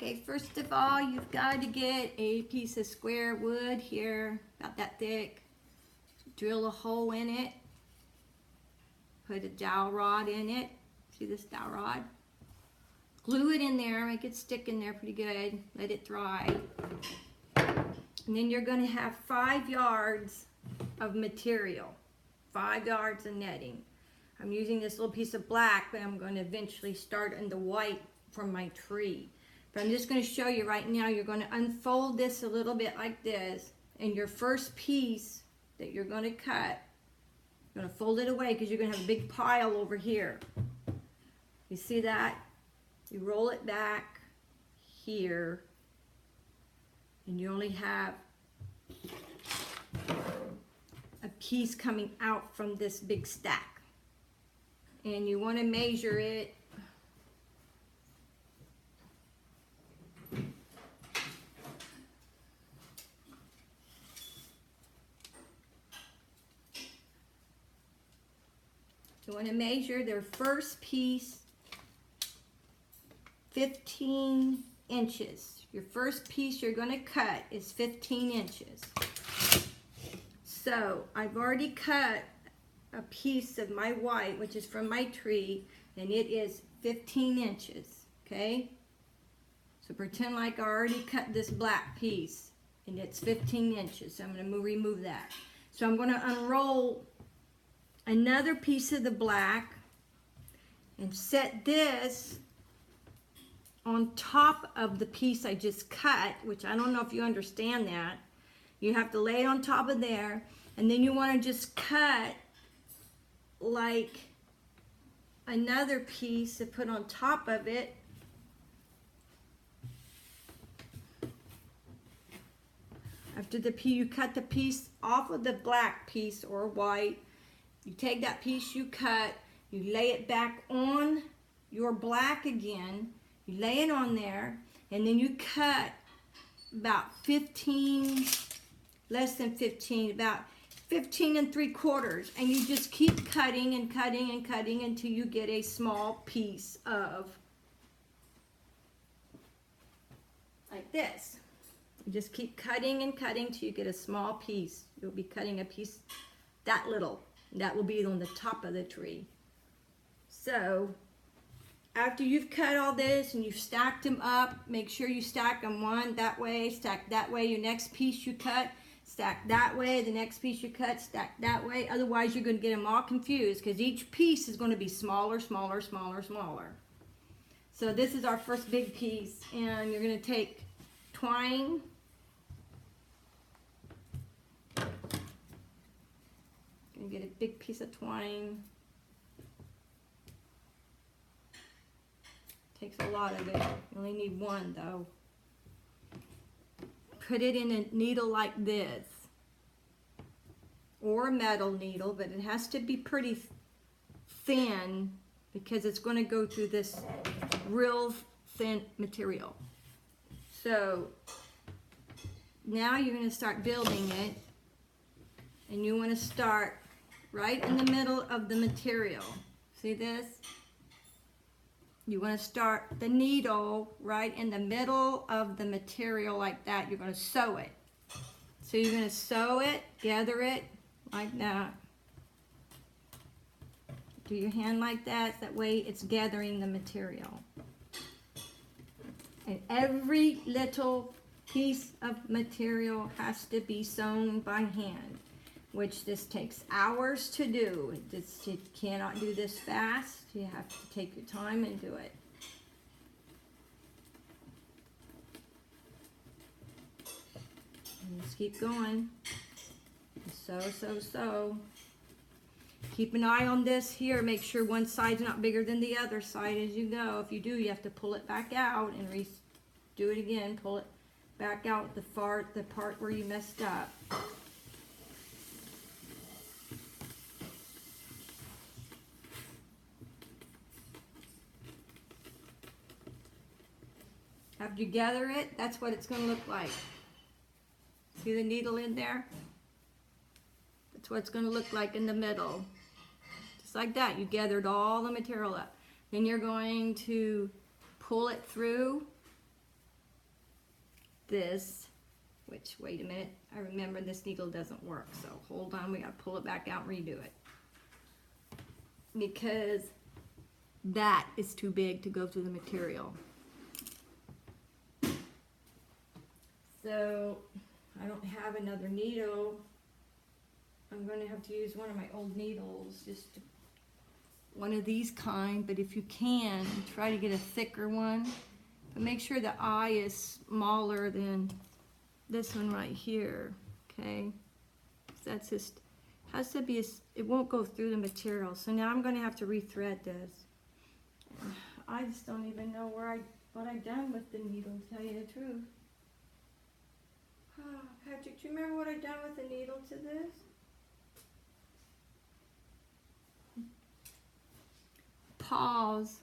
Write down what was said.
Okay, first of all, you've got to get a piece of square wood here, about that thick. Drill a hole in it. Put a dowel rod in it. See this dowel rod? Glue it in there, make it stick in there pretty good. Let it dry. And then you're going to have 5 yards of material. 5 yards of netting. I'm using this little piece of black, but I'm going to eventually start in the white from my tree. But I'm just going to show you right now, you're going to unfold this a little bit like this, and your first piece that you're going to cut, you're going to fold it away because you're going to have a big pile over here. You see that? You roll it back here, and you only have a piece coming out from this big stack. And you want to measure it their first piece 15 inches. Your first piece you're going to cut is 15 inches. So I've already cut a piece of my white, which is from my tree, and it is 15 inches, okay? So pretend like I already cut this black piece, and it's 15 inches. So I'm going to remove that. So I'm going to unroll another piece of the black and set this on top of the piece I just cut, which I don't know if you understand that. You have to lay it on top of there, and then you want to just cut like another piece to put on top of it. After you cut the piece off of the black piece or white, you take that piece you cut, you lay it back on your black again, you lay it on there, and then you cut about 15, less than 15, about 15 3/4, and you just keep cutting and cutting and cutting until you get a small piece of, like this. You just keep cutting and cutting till you get a small piece. You'll be cutting a piece that little. That will be on the top of the tree. So after you've cut all this and you've stacked them up, make sure you stack them one that way, stack that way. Your next piece you cut, stack that way. The next piece you cut, stack that way. Otherwise, you're going to get them all confused because each piece is going to be smaller, smaller, smaller, smaller. So this is our first big piece, and you're going to take twine. Going to get a big piece of twine. Takes a lot of it. You only need one though. Put it in a needle like this, or a metal needle, but it has to be pretty thin because it's going to go through this real thin material. So now you're going to start building it, and you want to start right in the middle of the material. See this? You want to start the needle right in the middle of the material like that. You're going to sew it. So you're going to sew it, gather it like that. Do your hand like that. That way it's gathering the material. And every little piece of material has to be sewn by hand, which this takes hours to do. You cannot do this fast. You have to take your time and do it. And just keep going. Sew. Keep an eye on this here. Make sure one side's not bigger than the other side as you go. If you do, you have to pull it back out and do it again. Pull it back out the part where you messed up. After you gather it, that's what it's going to look like. See the needle in there? That's what it's going to look like in the middle. Just like that. You gathered all the material up. Then you're going to pull it through this, which, wait a minute, I remember this needle doesn't work, so hold on, we gotta pull it back out and redo it. Because that is too big to go through the material. So, I don't have another needle. I'm going to have to use one of my old needles, just one of these kind, but if you can, try to get a thicker one. But make sure the eye is smaller than this one right here, okay? That's just, has to be, it won't go through the material. So now I'm going to have to rethread this. And I just don't even know what I've done with the needle, to tell you the truth. Oh, Patrick, do you remember what I've done with the needle to this? Pause.